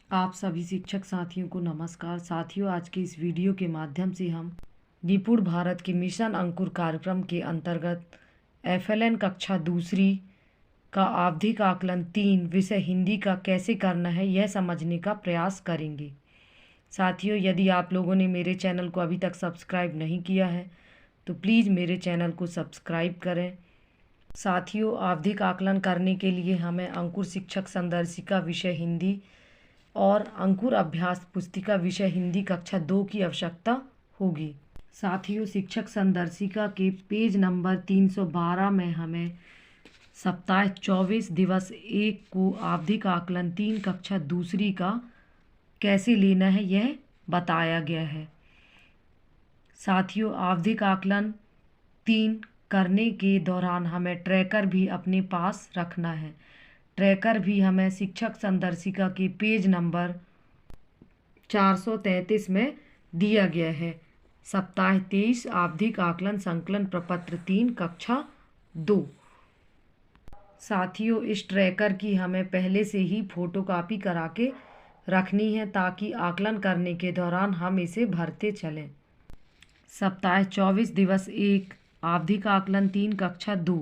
आप सभी शिक्षक साथियों को नमस्कार। साथियों, आज के इस वीडियो के माध्यम से हम निपुण भारत के मिशन अंकुर कार्यक्रम के अंतर्गत एफएलएन कक्षा दूसरी का आवधिक आकलन 3 विषय हिंदी का कैसे करना है, यह समझने का प्रयास करेंगे। साथियों, यदि आप लोगों ने मेरे चैनल को अभी तक सब्सक्राइब नहीं किया है तो प्लीज़ मेरे चैनल को सब्सक्राइब करें। साथियों, आवधिक आकलन करने के लिए हमें अंकुर शिक्षक संदर्शिका विषय हिंदी और अंकुर अभ्यास पुस्तिका विषय हिंदी कक्षा 2 की आवश्यकता होगी। साथियों, शिक्षक संदर्शिका के पेज नंबर 312 में हमें सप्ताह 24 दिवस 1 को आवधिक आकलन 3 कक्षा दूसरी का कैसे लेना है यह बताया गया है। साथियों, आवधिक आकलन 3 करने के दौरान हमें ट्रैकर भी अपने पास रखना है। ट्रैकर भी हमें शिक्षक संदर्शिका के पेज नंबर 433 में दिया गया है। सप्ताह 23 आवधिक आकलन संकलन प्रपत्र 3 कक्षा 2। साथियों, इस ट्रैकर की हमें पहले से ही फोटोकॉपी करा के रखनी है ताकि आकलन करने के दौरान हम इसे भरते चलें। सप्ताह 24 दिवस 1 आवधिक आकलन 3 कक्षा 2।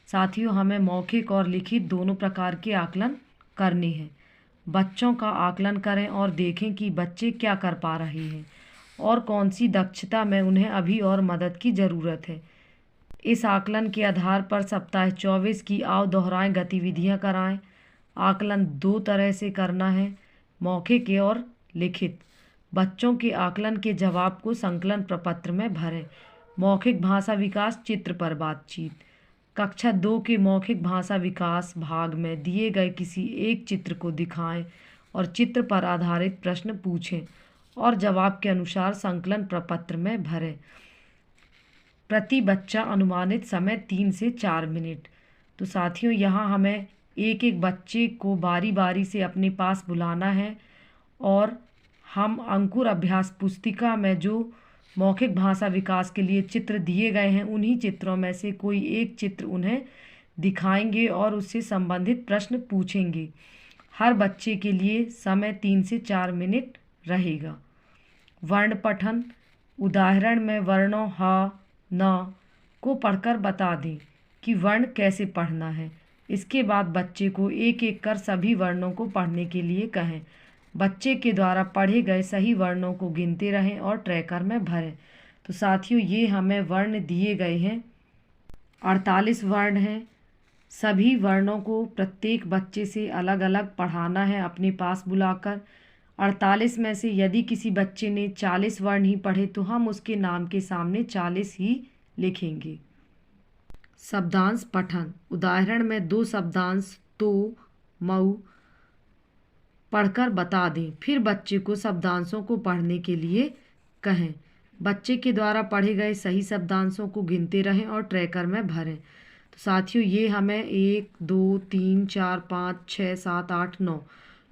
साथियों, हमें मौखिक और लिखित दोनों प्रकार के आकलन करने हैं। बच्चों का आकलन करें और देखें कि बच्चे क्या कर पा रहे हैं और कौन सी दक्षता में उन्हें अभी और मदद की ज़रूरत है। इस आकलन के आधार पर सप्ताह 24 की आव दोहराएं गतिविधियां कराएं। आकलन 2 तरह से करना है, मौखिक और लिखित। बच्चों के आकलन के जवाब को संकलन प्रपत्र में भरें। मौखिक भाषा विकास चित्र पर बातचीत। कक्षा 2 के मौखिक भाषा विकास भाग में दिए गए किसी एक चित्र को दिखाएं और चित्र पर आधारित प्रश्न पूछें और जवाब के अनुसार संकलन प्रपत्र में भरें। प्रति बच्चा अनुमानित समय 3 से 4 मिनट। तो साथियों, यहाँ हमें एक एक बच्चे को बारी बारी से अपने पास बुलाना है और हम अंकुर अभ्यास पुस्तिका में जो मौखिक भाषा विकास के लिए चित्र दिए गए हैं उन्हीं चित्रों में से कोई एक चित्र उन्हें दिखाएंगे और उससे संबंधित प्रश्न पूछेंगे। हर बच्चे के लिए समय 3 से 4 मिनट रहेगा। वर्ण पठन। उदाहरण में वर्णों ह, न को पढ़कर बता दें कि वर्ण कैसे पढ़ना है। इसके बाद बच्चे को एक एक कर सभी वर्णों को पढ़ने के लिए कहें। बच्चे के द्वारा पढ़े गए सही वर्णों को गिनते रहें और ट्रैकर में भरें। तो साथियों, ये हमें वर्ण दिए गए हैं। 48 वर्ण हैं। सभी वर्णों को प्रत्येक बच्चे से अलग अलग पढ़ाना है अपने पास बुलाकर। 48 में से यदि किसी बच्चे ने 40 वर्ण ही पढ़े तो हम उसके नाम के सामने 40 ही लिखेंगे। शब्दांश पठन। उदाहरण में 2 शब्दांश तो, मऊ पढ़कर बता दें। फिर बच्चे को शब्दांशों को पढ़ने के लिए कहें। बच्चे के द्वारा पढ़े गए सही शब्दांशों को गिनते रहें और ट्रैकर में भरें। तो साथियों, ये हमें 1 2 3 4 5 6 7 8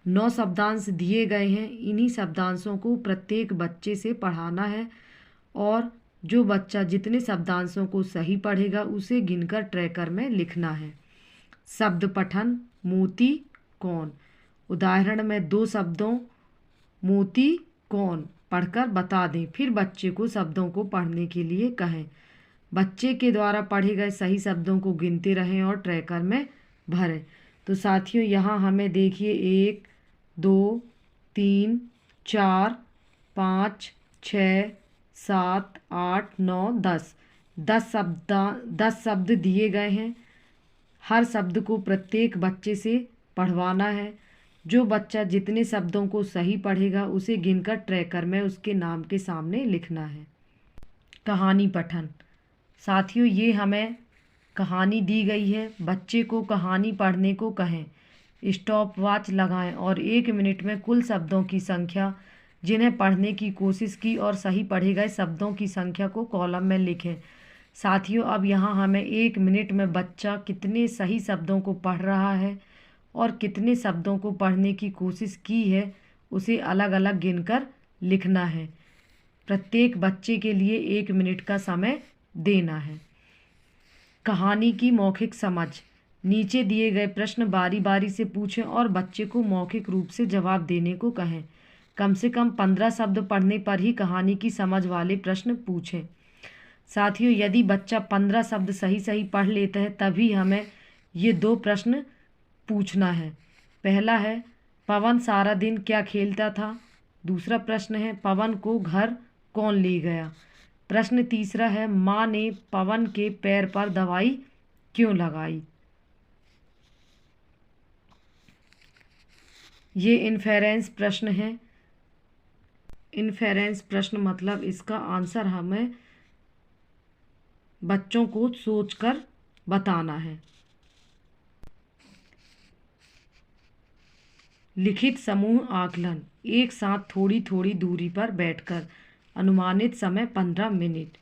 9 शब्दांश दिए गए हैं। इन्हीं शब्दांशों को प्रत्येक बच्चे से पढ़ाना है और जो बच्चा जितने शब्दांशों को सही पढ़ेगा उसे गिनकर ट्रैकर में लिखना है। शब्द पठन। मोती कौन। उदाहरण में 2 शब्दों मोती कौन पढ़कर बता दें। फिर बच्चे को शब्दों को पढ़ने के लिए कहें। बच्चे के द्वारा पढ़े गए सही शब्दों को गिनते रहें और ट्रैकर में भरें। तो साथियों, यहाँ हमें देखिए 1 2 3 4 5 6 7 8 9 10 शब्द दिए गए हैं। हर शब्द को प्रत्येक बच्चे से पढ़वाना है। जो बच्चा जितने शब्दों को सही पढ़ेगा उसे गिनकर ट्रैकर में उसके नाम के सामने लिखना है। कहानी पठन। साथियों, ये हमें कहानी दी गई है। बच्चे को कहानी पढ़ने को कहें। स्टॉप वॉच लगाएं और 1 मिनट में कुल शब्दों की संख्या जिन्हें पढ़ने की कोशिश की और सही पढ़े गए शब्दों की संख्या को कॉलम में लिखें। साथियों, अब यहाँ हमें 1 मिनट में बच्चा कितने सही शब्दों को पढ़ रहा है और कितने शब्दों को पढ़ने की कोशिश की है उसे अलग अलग गिनकर लिखना है। प्रत्येक बच्चे के लिए 1 मिनट का समय देना है। कहानी की मौखिक समझ। नीचे दिए गए प्रश्न बारी बारी से पूछें और बच्चे को मौखिक रूप से जवाब देने को कहें। कम से कम 15 शब्द पढ़ने पर ही कहानी की समझ वाले प्रश्न पूछें। साथियों, यदि बच्चा 15 शब्द सही सही पढ़ लेता है तभी हमें ये 2 प्रश्न पूछना है। पहला है, पवन सारा दिन क्या खेलता था। दूसरा प्रश्न है, पवन को घर कौन ले गया। प्रश्न तीसरा है, माँ ने पवन के पैर पर दवाई क्यों लगाई। ये इन्फेरेंस प्रश्न है। इन्फेरेंस प्रश्न मतलब इसका आंसर हमें बच्चों को सोचकर बताना है। लिखित समूह आकलन, एक साथ थोड़ी थोड़ी दूरी पर बैठकर, अनुमानित समय 15 मिनट।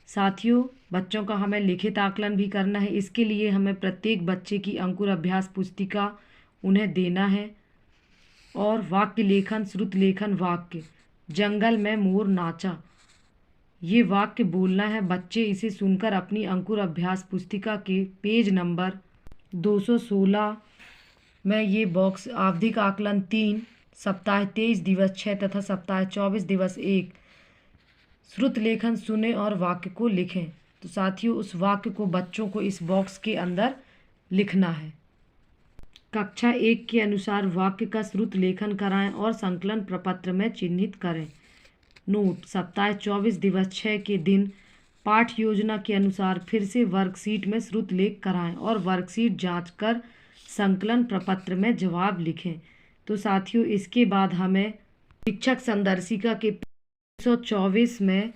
साथियों, बच्चों का हमें लिखित आकलन भी करना है। इसके लिए हमें प्रत्येक बच्चे की अंकुर अभ्यास पुस्तिका उन्हें देना है और वाक्य लेखन, श्रुत लेखन वाक्य। जंगल में मोर नाचा, ये वाक्य बोलना है। बच्चे इसे सुनकर अपनी अंकुर अभ्यास पुस्तिका के पेज नंबर 216 में ये बॉक्स आवधिक आकलन 3, सप्ताह 23 दिवस 6 तथा सप्ताह 24 दिवस 1 श्रुत लेखन सुने और वाक्य को लिखें। तो साथियों, उस वाक्य को बच्चों को इस बॉक्स के अंदर लिखना है। कक्षा 1 के अनुसार वाक्य का श्रुत लेखन कराएं और संकलन प्रपत्र में चिन्हित करें। नोट, सप्ताह 24 दिवस 6 के दिन पाठ योजना के अनुसार फिर से वर्कशीट में श्रुत लेख कराएं और वर्कशीट जांचकर संकलन प्रपत्र में जवाब लिखें। तो साथियों, इसके बाद हमें शिक्षक संदर्शिका के 124 में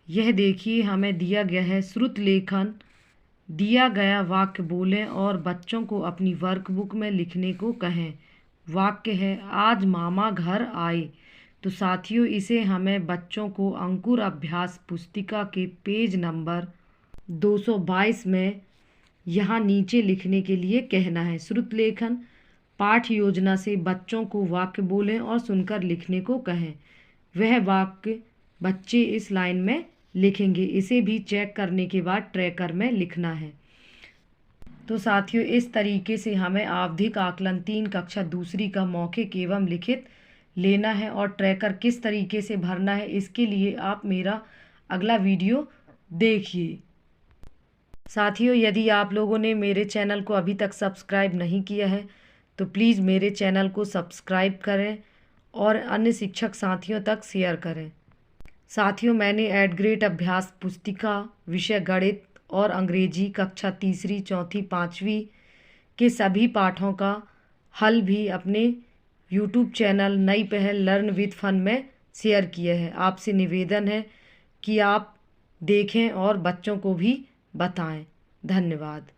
यह देखिए हमें दिया गया है, श्रुत लेखन दिया गया वाक्य बोलें और बच्चों को अपनी वर्कबुक में लिखने को कहें। वाक्य है, आज मामा घर आए। तो साथियों, इसे हमें बच्चों को अंकुर अभ्यास पुस्तिका के पेज नंबर 222 में यहाँ नीचे लिखने के लिए कहना है। श्रुत लेखन पाठ योजना से बच्चों को वाक्य बोलें और सुनकर लिखने को कहें। वह वाक्य बच्चे इस लाइन में लिखेंगे। इसे भी चेक करने के बाद ट्रैकर में लिखना है। तो साथियों, इस तरीके से हमें आवधिक आकलन 3 कक्षा दूसरी का मौखिक एवं लिखित लेना है और ट्रैकर किस तरीके से भरना है इसके लिए आप मेरा अगला वीडियो देखिए। साथियों, यदि आप लोगों ने मेरे चैनल को अभी तक सब्सक्राइब नहीं किया है तो प्लीज़ मेरे चैनल को सब्सक्राइब करें और अन्य शिक्षक साथियों तक शेयर करें। साथियों, मैंने एड ग्रेड अभ्यास पुस्तिका विषय गणित और अंग्रेजी कक्षा तीसरी, चौथी, 5वीं के सभी पाठों का हल भी अपने यूट्यूब चैनल नई पहल लर्न विद फन में शेयर किया है। आपसे निवेदन है कि आप देखें और बच्चों को भी बताएं। धन्यवाद।